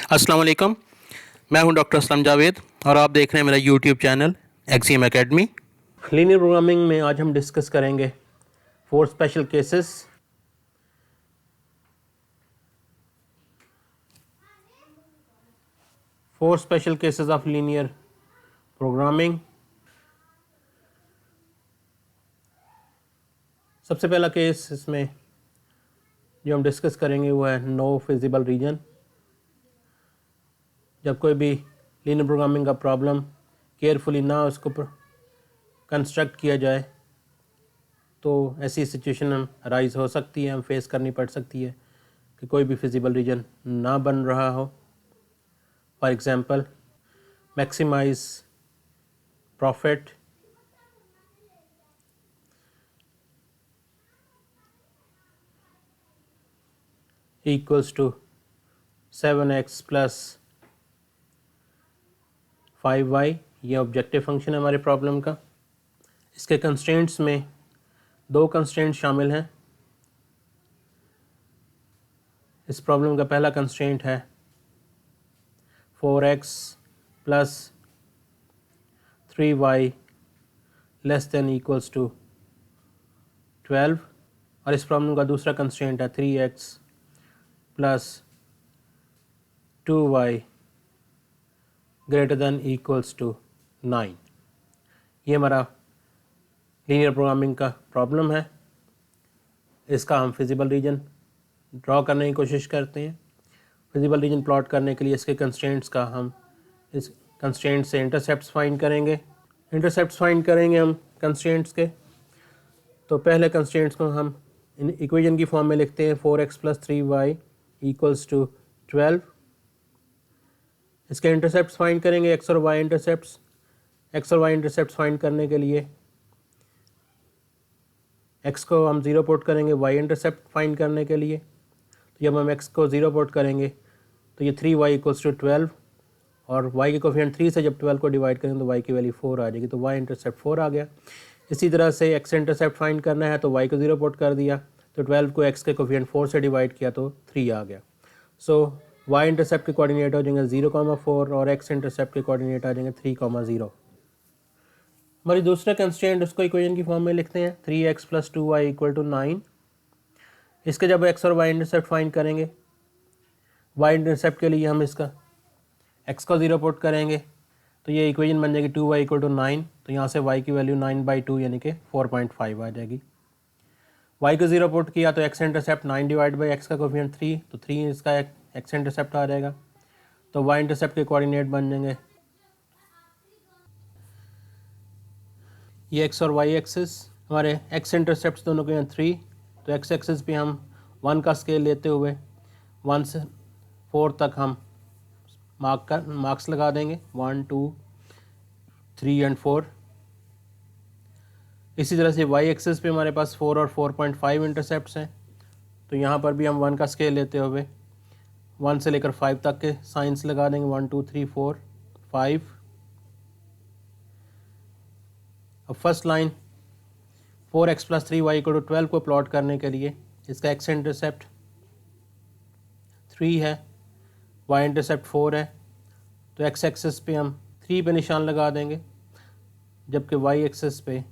अस्सलाम वालेकुम। मैं हूं डॉक्टर असलम जावेद और आप देख रहे हैं मेरा YouTube channel axiom academy. Linear programming में आज हम डिस्कस करेंगे 4 special cases. Four special cases of linear programming. सबसे पहला केस इसमें जो हम डिस्कस करेंगे वो है नो फिजिबल रीजन। जब कोई भी लीनियर प्रोग्रामिंग का प्रॉब्लम केयरफुली ना उसको कंस्ट्रक्ट किया जाए तो ऐसी सिचुएशन हम अराइज हो सकती है, हम फेस करनी पड़ सकती है कि कोई भी फिजिबल रीजन ना बन रहा हो। For example, maximize profit equals to 7x plus 5y। ये ऑब्जेक्टिव फंक्शन है हमारे प्रॉब्लम का। इसके कंस्ट्रेंट्स में 2 कंस्ट्रेंट्स शामिल हैं। इस प्रॉब्लम का पहला कंस्ट्रेंट है 4x plus 3y less than equals to 12 और इस प्रॉब्लम का दूसरा कंस्ट्रेंट है 3x plus 2y greater than equals to 9। ये हमारा लीनियर प्रोग्रामिंग का प्रॉब्लम है। इसका हम फिजिबल रीजन ड्रॉ करने की कोशिश करते हैं। फिजिबल रीजन प्लॉट करने के लिए इसके कंस्ट्रेंट्स का हम इस कंस्ट्रेंट से इंटरसेप्ट्स फाइंड करेंगे। हम कंस्ट्रेंट्स के। तो पहले कंस्ट्रेंट्स को हम इन इक्वेशन की फॉर्म में लिखते हैं 4x plus 3y equals to 12। इसके इंटरसेप्ट्स फाइंड करेंगे, x और y इंटरसेप्ट्स। x और y इंटरसेप्ट्स फाइंड करने के लिए x को हम 0 पुट करेंगे y इंटरसेप्ट फाइंड करने के लिए। तो जब हम x को 0 पुट करेंगे तो ये 3y इक्वल्स टू 12 और y के कोफिशिएंट 3 से जब 12 को डिवाइड करेंगे तो y की वैल्यू 4 आ जाएगी। तो y इंटरसेप्ट 4 आ गया। इसी तरह से x इंटरसेप्ट फाइंड करना है तो y को 0 पुट कर दिया तो 12 को x के कोफिशिएंट 4 से डिवाइड किया तो 3 आ गया। सो y इंटरसेप्ट के कोऑर्डिनेट हो जाएंगे 0,4 और x इंटरसेप्ट के कोऑर्डिनेट आ जाएंगे 3,0। हमारी दूसरा कंस्ट्रेंट उसको इक्वेशन की फॉर्म में लिखते हैं 3x plus 2y equal to 9। इसके जब x और y इंटरसेप्ट फाइंड करेंगे, y इंटरसेप्ट के लिए हम इसका x को 0 पुट करेंगे तो ये इक्वेशन बन जाएगी 2y इक्वल टू 9। तो यहाँ से y की वैल्यू 9/2 यानी कि 4.5 आ जाएगी। y को 0 पुट किया तो x intercept 9 divide by x का कोफिशिएंट 3 तो 3 इसका x इंटरसेप्ट आ जाएगा। तो y इंटरसेप्ट के कोऑर्डिनेट बन जाएंगे ये x और y एक्सिस। हमारे x इंटरसेप्ट दोनों के हैं 3 तो x एक्सिस पे हम 1 का स्केल लेते हुए 1 से 4 तक हम मार्क्स लगा देंगे 1 2 3 एंड 4। इसी तरह से y एक्सिस पे हमारे पास 4 और 4.5 इंटरसेप्ट्स हैं तो यहाँ पर भी हम 1 का स्केल लेते हुए 1 से लेकर 5 तक के साइंस लगा देंगे 1 2 3 4 5। अब first line 4x plus 3y equal to 12 को प्लॉट करने के लिए इसका x इंटरसेप्ट 3 है, y इंटरसेप्ट 4 है तो x एक्सिस पे हम 3 पे निशान लगा देंगे जबकि y एक्सिस पे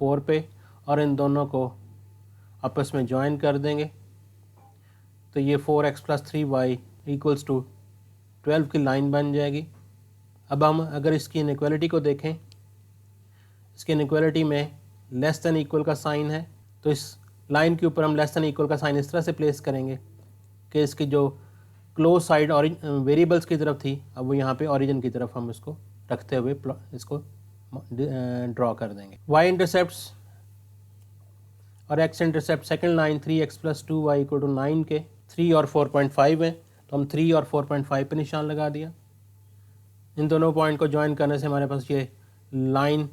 4 पे और इन दोनों को आपस में ज्वाइन कर देंगे तो ये 4x plus 3y equals to 12 की लाइन बन जाएगी। अब हम अगर इसकी इनइक्वालिटी को देखें, इसकी इनइक्वालिटी में लेस देन इक्वल का साइन है तो इस लाइन के ऊपर हम लेस देन इक्वल का साइन इस तरह से प्लेस करेंगे कि इसकी जो क्लोज साइड वेरिएबल्स की तरफ थी अब वो यहाँ पे ओरिजिन की तरफ हम इसको रखते हुए इसको ड्रॉ कर देंगे। y इंटरसेप्ट्स और x intercept second line 3x plus 2y equal to 9 के 3 और 4.5 हैं तो हम 3 और 4.5 पे निशान लगा दिया। इन दोनों पॉइंट को ज्वाइन करने से हमारे पास ये लाइन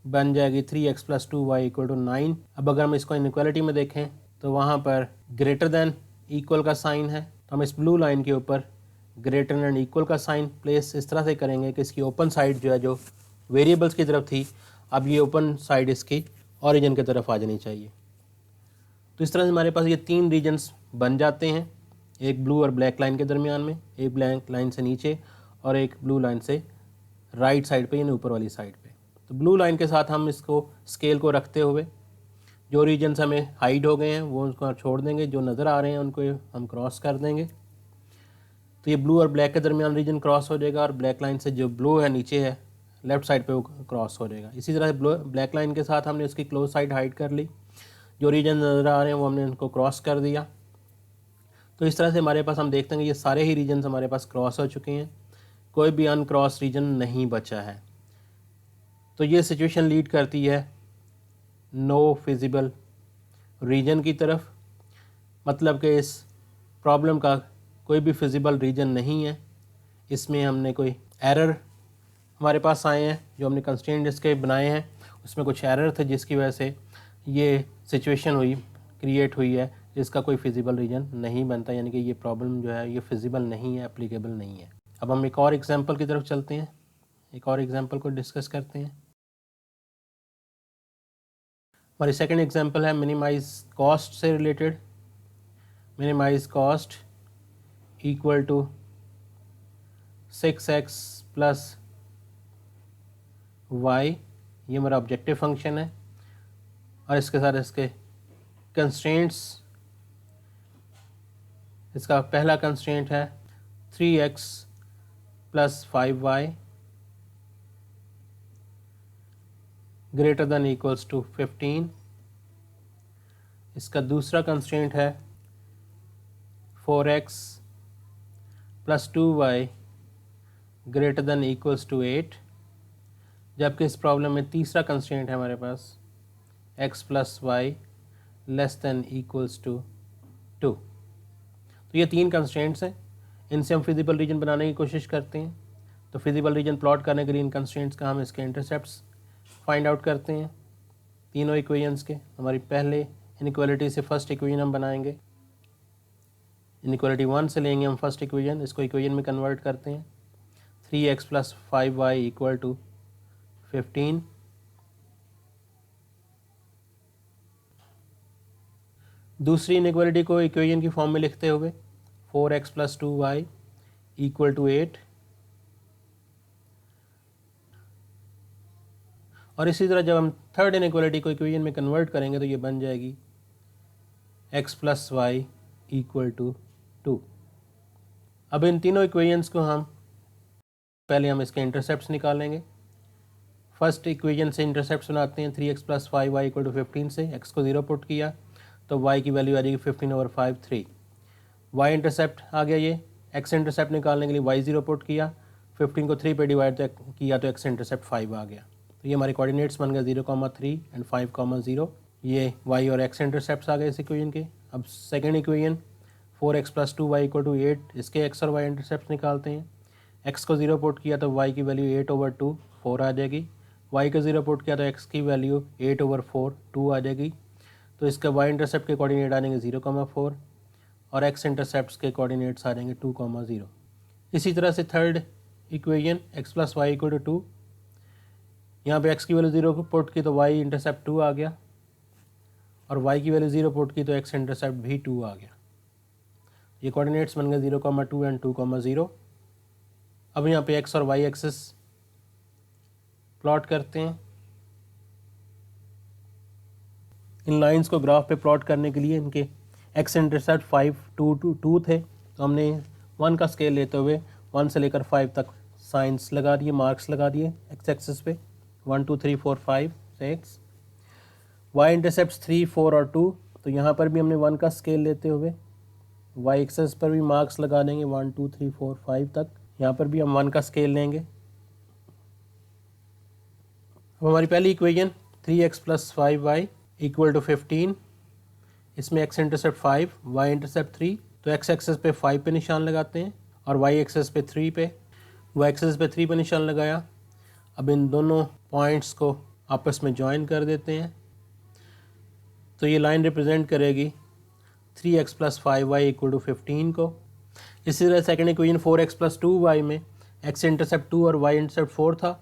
बन जाएगी 3x plus 2y equal to 9। अब अगर हम इसको इनइक्वालिटी में देखें तो वहाँ पर ग्रेटर देन इक्वल का साइन है तो हम इस ब्लू लाइन के ऊपर ग्रेटर देन इक्वल का साइन प्लेस इस तरह से करेंगे कि इसकी ओपन साइड जो है जो वेरिएबल्स की तरफ थी अब ये ओपन साइड इसकी ओरिजिन की तरफ आ जानी चाहिए। तो इस तरह से हमारे पास ये 3 रीजन्स बन जाते हैं एक ब्लू और ब्लैक लाइन के दरमियान में, एक ब्लैक लाइन से नीचे और एक ब्लू लाइन से राइट साइड पे यानी ऊपर वाली साइड पे। तो ब्लू लाइन के साथ हम इसको स्केल को रखते हुए जो रीजन्स हमें हाइड हो गए हैं वो उनको छोड़ देंगे, जो नज़र आ रहे हैं उनको हम क्रॉस कर देंगे। तो ये ब्लू और ब्लैक के दरमियान रीजन क्रॉस हो जाएगा और ब्लैक लाइन से जो ब्लू है नीचे है लेफ़्ट साइड पे वो क्रॉस हो जाएगा। इसी तरह से ब्लैक लाइन के साथ हमने उसकी क्लोज साइड हाइड कर ली, जो रीजन नज़र आ रहे हैं वो हमने उनको क्रॉस कर दिया। तो इस तरह से हमारे पास हम देखते हैं कि ये सारे ही रीजन्स हमारे पास क्रॉस हो चुके हैं, कोई भी अनक्रॉस रीजन नहीं बचा है। तो ये सिचुएशन लीड करती है नो फिजिबल रीजन की तरफ, मतलब कि इस प्रॉब्लम का कोई भी फिजिबल रीजन नहीं है, इसमें हमने कोई एरर हमारे पास आए हैं, जो हमने कंस्ट्रेंट इसके बनाए हैं उसमें कुछ एरर थे जिसकी वजह से ये सिचुएशन क्रिएट हुई है जिसका कोई फिजिबल रीजन नहीं बनता, यानी कि ये प्रॉब्लम जो है ये फिजिबल नहीं है, एप्लीकेबल नहीं है। अब हम एक और एग्जांपल की तरफ चलते हैं, एक और एग्जांपल को डिस्कस करते हैं। हमारी सेकंड एग्जांपल है मिनिमाइज कॉस्ट से related. Minimize cost equal to 6x plus y, ये हमारा ऑब्जेक्टिव फंक्शन है और इसके साथ इसके कंस्ट्रेंट्स, इसका पहला कंस्ट्रेंट है 3x plus 5y greater than equals to 15। इसका दूसरा कंस्ट्रेंट है 4x plus 2y greater than equals to 8, जबकि इस प्रॉब्लम में तीसरा कंस्ट्रेंट है हमारे पास x plus y less than equals to 2। तो ये तीन कंस्ट्रेंट्स हैं, इनसे हम फिजिबल रीजन बनाने की कोशिश करते हैं। तो फिजिबल रीजन प्लॉट करने के लिए इन कंस्ट्रेंट्स का हम इसके इंटरसेप्ट्स फाइंड आउट करते हैं तीनों इक्वेशंस के। हमारी पहले इनइक्वालिटी से फर्स्ट इक्वेशन हम बनाएंगे, इनइक्वालिटी 1 से लेंगे हम फर्स्ट इक्वेशन, इसको इक्वेशन में कन्वर्ट करते हैं 3x plus 5y equal to 15। दूसरी इनइक्वालिटी को इक्वेशन की फॉर्म में लिखते हुए 4x plus 2y equal to 8, और इसी तरह जब हम थर्ड इनइक्वालिटी को इक्वेशन में कन्वर्ट करेंगे तो ये बन जाएगी x plus y equal to 2। अब इन तीनों इक्वेशंस को हम पहले हम इसके इंटरसेप्ट्स निकालेंगे। फर्स्ट इक्वेशन से इंटरसेप्ट्स बनाते हैं 3x plus 5y equal to 15 से, x को 0 पुट किया तो y की वैल्यू आ जाएगी 15/5 3। y इंटरसेप्ट आ गया, ये x इंटरसेप्ट निकालने के लिए y 0 पुट किया, 15 को 3 पे डिवाइड किया तो x इंटरसेप्ट 5 आ गया। तो ये हमारे कोऑर्डिनेट्स बन गए 0,3 एंड 5,0। ये y और x इंटरसेप्ट्स आ गए इस इक्वेशन के। अब second equation 4x plus 2y equal to 8, इसके x और y इंटरसेप्ट्स निकालते हैं। x को 0 पुट किया तो y की वैल्यू 8/2 4 आ जाएगी, y को 0 पुट किया तो x की वैल्यू 8/4 2 आ जाएगी। तो इसका y इंटरसेप्ट के कोऑर्डिनेट आ जाएंगे 0,4 और x इंटरसेप्ट्स के कोऑर्डिनेट्स आ जाएंगे 2,0। इसी तरह से third equation x plus y equal to 2, यहाँ पे x की वैल्यू 0 को पुट की तो y इंटरसेप्ट 2 आ गया और y की वैल्यू 0 पुट की तो x इंटरसेप्ट भी 2 आ गया। ये कोऑर्डिनेट्स बन गए 0,2 एंड 2,0। अब यहाँ पे x और y एक्सिस प्लॉट करते हैं। इन लाइंस को ग्राफ पे प्लॉट करने के लिए इनके x इंटरसेप्ट 5 2 थे, तो हमने 1 का स्केल लेते हुए 1 से लेकर 5 तक साइंस लगा दिए, मार्क्स लगा दिए x एक्सिस पे 1 2 3 4 5 6। y इंटरसेप्ट 3 4 और 2, तो यहाँ पर भी हमने 1 का स्केल लेते हुए y एक्सिस पर भी मार्क्स लगा देंगे 1 2 3 4 5 तक, यहाँ पर भी हम 1 का स्केल लेंगे। अब हमारी पहली equation 3x plus 5y equal to 15, इसमें x इंटरसेप्ट 5 y इंटरसेप्ट 3, तो x एक्सिस पे 5 पे निशान लगाते हैं और y एक्सिस पे 3 पे, y एक्सिस पे 3 पे निशान लगाया। अब इन दोनों पॉइंट्स को आपस में ज्वाइन कर देते हैं, तो ये लाइन रिप्रेजेंट करेगी 3x plus 5y equal to 15 को। इसी तरह second equation 4x plus 2y में x इंटरसेप्ट 2 और y इंटरसेप्ट 4 था,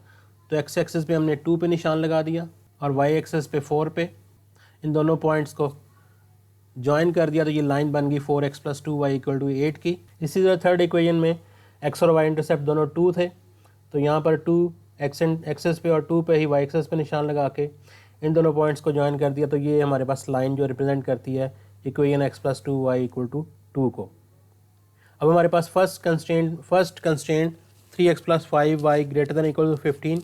तो x एक्सिस पे हमने 2 पे निशान लगा दिया और y एक्सिस पे 4 पे। इन दोनों पॉइंट्स को ज्वाइन कर दिया तो ये लाइन बन गई 4x plus 2y equal to 8 की। इसी तरह थर्ड इक्वेशन में x और y इंटरसेप्ट दोनों 2 थे, तो यहाँ पर 2 एक्सेस पे और 2 पे ही y एक्सेस पे निशान लगा के इन दोनों पॉइंट्स को ज्वाइन कर दिया, तो ये हमारे पास लाइन जो रिप्रेजेंट करती है equation x plus 2y equal to 2 को। अब हमारे पास first constraint 3x plus 5y greater than equal to 15,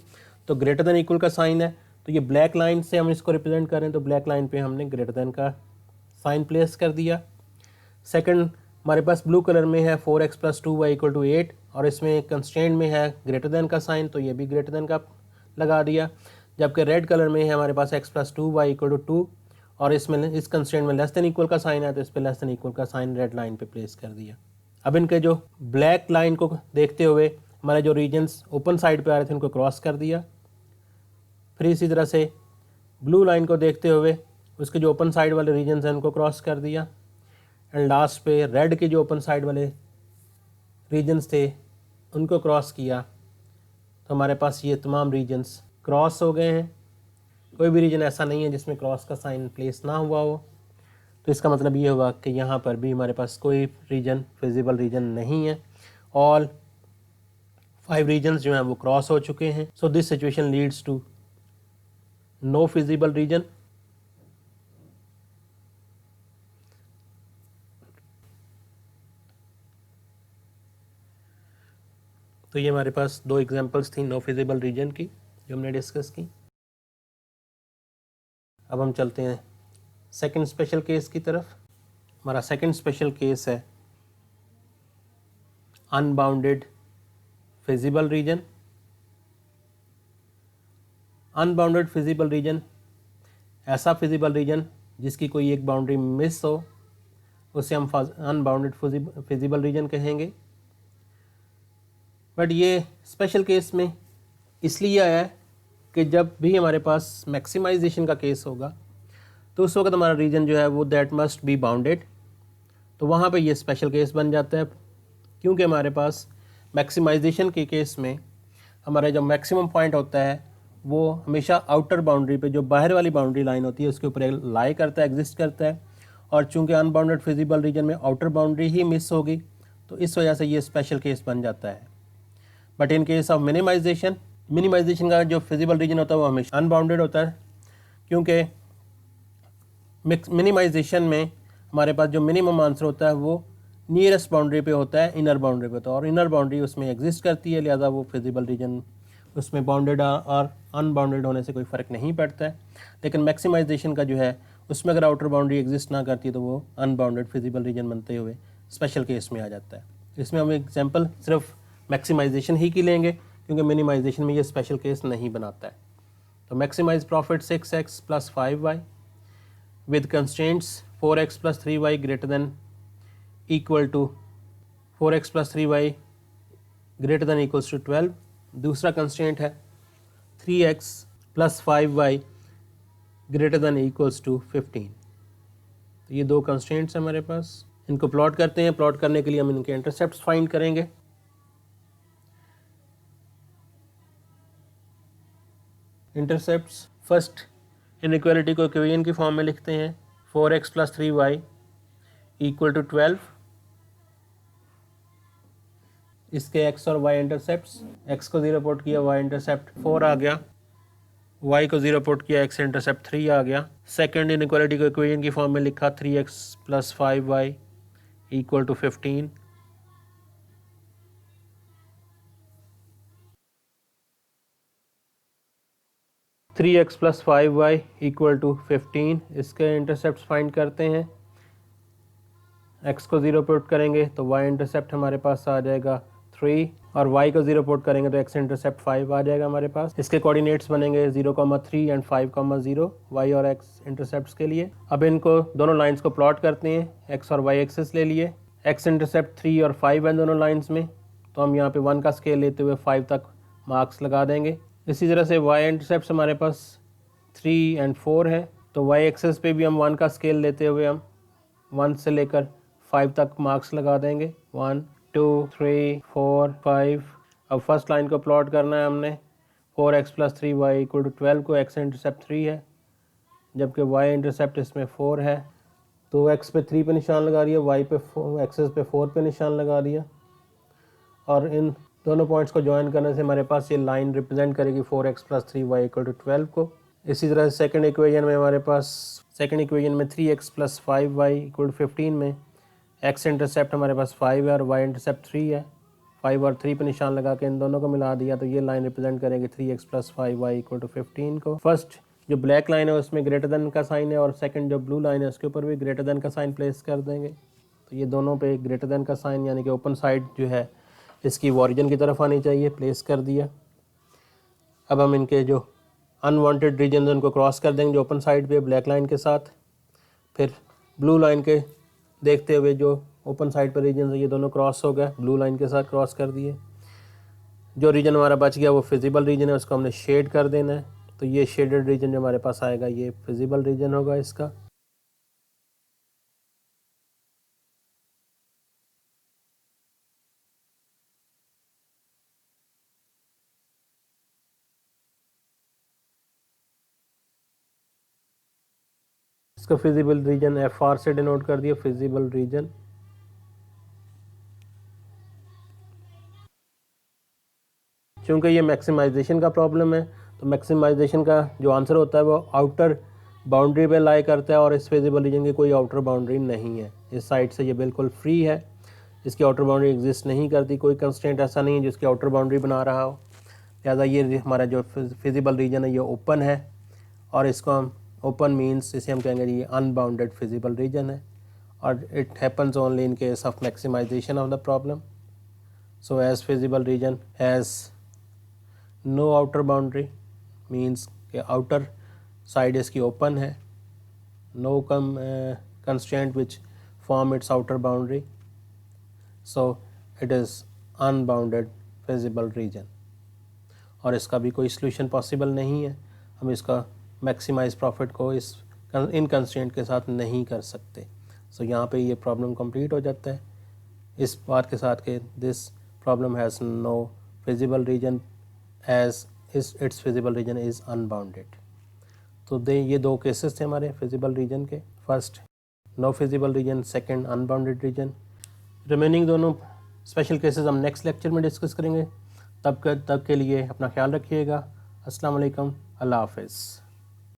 तो ग्रेटर दैन इक्वल का साइन है, तो ये ब्लैक लाइन से हम इसको रिप्रेजेंट करें तो ब्लैक लाइन पे हमने ग्रेटर दैन का साइन प्लेस कर दिया। सेकंड हमारे पास ब्लू कलर में है 4x plus 2y equal to 8 और इसमें कंस्ट्रेंट में है ग्रेटर दैन का साइन, तो ये भी ग्रेटर दैन का लगा दिया। जबकि रेड कलर में है हमारे पास x plus 2y equal to 2 और इसमें इस कंस्ट्रेंट में लेस दैन इक्वल का साइन है, तो इस पर लेस दैन इक्वल का साइन रेड लाइन पे प्लेस कर दिया। अब इनके जो ब्लैक लाइन को देखते हुए हमारे जो रीजन्स ओपन साइड पे आ रहे थे उनको क्रॉस कर दिया। फिर इसी तरह से ब्लू लाइन को देखते हुए उसके जो ओपन साइड वाले रीजन्स हैं उनको क्रॉस कर दिया। एंड लास्ट पे रेड के जो ओपन साइड वाले रीजन्स थे उनको क्रॉस किया, तो हमारे पास ये तमाम रीजन्स क्रॉस हो गए हैं। कोई भी रीजन ऐसा नहीं है जिसमें क्रॉस का साइन प्लेस ना हुआ हो, तो इसका मतलब ये हुआ कि यहाँ पर भी हमारे पास कोई रीजन फिजिबल रीजन नहीं है। ऑल 5 रीजन्स जो हैं वो क्रॉस हो चुके हैं। So this situation leads to no feasible region. तो ये हमारे पास 2 एग्जांपल्स थी नो फिजिबल रीजन की जो हमने डिस्कस की। अब हम चलते हैं सेकंड स्पेशल केस की तरफ। हमारा सेकंड स्पेशल केस है unbounded feasible reason. Unbounded feasible reason ऐसा फिजिबल रीजन जिसकी कोई एक बाउंड्री मिस हो, उसे हम अनबाउंडेड फिजिबल रीजन कहेंगे। बट ये स्पेशल केस में इसलिए आया है कि जब भी हमारे पास मैक्सिमाइजेशन का केस होगा तो उस वक्त हमारा रीजन जो है वो दैट मस्ट बी बाउंडेड, तो वहाँ पे ये स्पेशल केस बन जाता है। क्योंकि हमारे पास मैक्सिमाइजेशन के केस में हमारा जो मैक्सिमम पॉइंट होता है वो हमेशा आउटर बाउंड्री पे, जो बाहर वाली बाउंड्री लाइन होती है उसके ऊपर लाई करता है, एग्जिस्ट करता है। और चूंकि अनबाउंडेड फिजिबल रीजन में आउटर बाउंड्री ही मिस होगी, तो इस वजह से ये स्पेशल केस बन जाता है। But in case of minimization का जो फिजिबल रीजन होता है वो हमेशा अनबाउंडेड होता है, क्योंकि मिनिमाइजेशन में हमारे पास जो मिनिमम आंसर होता है वो नियरेस्ट बाउंड्री पे होता है, इनर बाउंड्री पे, तो और इनर बाउंड्री उसमें एग्जिस्ट करती है, लिहाजा वो फिजिबल रीजन उसमें बाउंडेड और अनबाउंडेड होने से कोई फ़र्क नहीं पड़ता है। लेकिन मैक्सिमाइजेशन का जो है उसमें अगर आउटर बाउंड्री एग्जिस्ट ना करती तो वो अनबाउंडेड फिजिबल रीजन बनते हुए स्पेशल केस में आ जाता है। इसमें हम एग्जांपल सिर्फ मैक्सिमाइजेशन ही की लेंगे, क्योंकि मिनिमाइजेशन में ये स्पेशल केस नहीं बनाता है। तो maximize profit 6x plus 5y with constraints 4x plus 3y greater than equal to 4x plus 3y greater than equals to 12। दूसरा कंस्ट्रेंट है 3x plus 5y greater than equals to 15। तो ये 2 constraints हैं हमारे पास। इनको प्लॉट करते हैं। Plot करने के लिए हम इनके इंटरसेप्ट्स फाइंड करेंगे। इंटरसेप्ट्स फर्स्ट इनइक्वालिटी को इक्वेशन की फॉर्म में लिखते हैं 4x plus 3y equal to 12। इसके x और y इंटरसेप्ट्स, x को 0 पुट किया, y इंटरसेप्ट 4 आ गया, y को 0 पुट किया, x इंटरसेप्ट 3 आ गया। सेकंड इनइक्वालिटी को इक्वेशन की फॉर्म में लिखा 3x plus 5y equal to 15। Three x plus 5y equal to 15, इसके इंटरसेप्ट फाइंड करते हैं। x को 0 पुट करेंगे तो y इंटरसेप्ट हमारे पास आ जाएगा 3 और y को 0 पुट करेंगे तो x इंटरसेप्ट 5 आ जाएगा हमारे पास। इसके कोऑर्डिनेट्स बनेंगे 0,3 एंड 5,0 y और x इंटरसेप्ट्स के लिए। अब इनको दोनों लाइंस को प्लॉट करते हैं। x और y एक्सिस ले लिए, x इंटरसेप्ट 3 और 5 हैं दोनों लाइंस में, तो हम यहाँ पे 1 का स्केल लेते हुए 5 तक मार्क्स लगा देंगे। इसी तरह से y इंटरसेप्ट हमारे पास 3 एंड 4 है, तो y एक्सिस पे भी हम 1 का स्केल लेते हुए हम 1 से लेकर 5 तक मार्क्स लगा देंगे। 1 2 3 4 5। अब फर्स्ट लाइन को प्लॉट करना है हमने। 4x plus 3y equal to 12 को x इंटरसेप्ट 3 है, जबकि y इंटरसेप्ट इसमें 4 है। तो एक्स पे 3 पे निशान लगा रही है, वाई पे एक्सेस पे 4 पे निशान लगा दिया, और इन दोनों पॉइंट्स को ज्वाइन करने से हमारे पास ये लाइन रिप्रेजेंट करेगी 4x + 3y = 12 को। इसी तरह सेकंड इक्वेशन में हमारे पास 3x + 5y = 15 में x इंटरसेप्ट हमारे पास 5 है और y इंटरसेप्ट 3 है। 5 और 3 पे निशान लगा के इन दोनों को मिला दिया तो ये लाइन रिप्रेजेंट करेगी 3x + 5y = 15 को। फर्स्ट जो ब्लैक लाइन है उसमें ग्रेटर देन का साइन है और सेकंड जो ब्लू लाइन है उसके ऊपर भी ग्रेटर देन का साइन प्लेस कर देंगे। तो ये दोनों पे ग्रेटर देन का साइन यानी कि ओपन साइड जो है इसकी ओरिजिन की तरफ आनी चाहिए, प्लेस कर दिया। अब हम इनके जो अनवांटेड रीजन उनको क्रॉस कर देंगे जो ओपन साइड पे ब्लैक लाइन के साथ। फिर ब्लू लाइन के देखते हुए जो ओपन साइड पर रीजन है ये दोनों क्रॉस हो गए, ब्लू लाइन के साथ क्रॉस कर दिए। जो रीजन हमारा बच गया वो फिजिबल रीजन है, उसको हमने शेड कर देना है। तो ये शेडेड रीजन जो हमारे पास आएगा ये फिजिबल रीजन होगा इसका। इसका फिजिबल रीजन FR से डिनोट कर दिया, फिजिबल रीजन। चूँकि ये मैक्सिमाइजेशन का प्रॉब्लम है तो मैक्सिमाइजेशन का जो आंसर होता है वो आउटर बाउंड्री पे लाई करता है और इस फिजिबल रीजन की कोई आउटर बाउंड्री नहीं है। इस साइड से ये बिल्कुल फ्री है, इसकी आउटर बाउंड्री एग्जिस्ट नहीं करती, कोई कंस्ट्रेंट ऐसा नहीं है जिसकी आउटर बाउंड्री बना रहा हो। लिहाजा ये हमारा जो फिजिबल रीजन है ये ओपन है और इसको हम ओपन मीन्स इसे हम कहेंगे ये अनबाउंडेड फिजिबल रीजन है और it happens only in case of maximization of the problem. So as feasible region has no outer boundary means कि आउटर साइड इसकी ओपन है, no constraint which form its outer boundary, so it is unbounded feasible region. और इसका भी कोई solution possible नहीं है, हम इसका मैक्सिमाइज प्रॉफिट को इन कंस्ट्रेंट के साथ नहीं कर सकते। सो यहाँ पे ये प्रॉब्लम कंप्लीट हो जाता है इस बात के साथ कि this problem has no feasible region as its feasible region is unbounded. तो ये दो केसेस थे हमारे फिजिबल रीजन के, first no feasible region, second unbounded region. Remaining दोनों स्पेशल केसेस हम नेक्स्ट लेक्चर में डिस्कस करेंगे। तब के लिए अपना ख्याल रखिएगा। अस्सलाम वालेकुम, अल्लाह हाफ़िज़।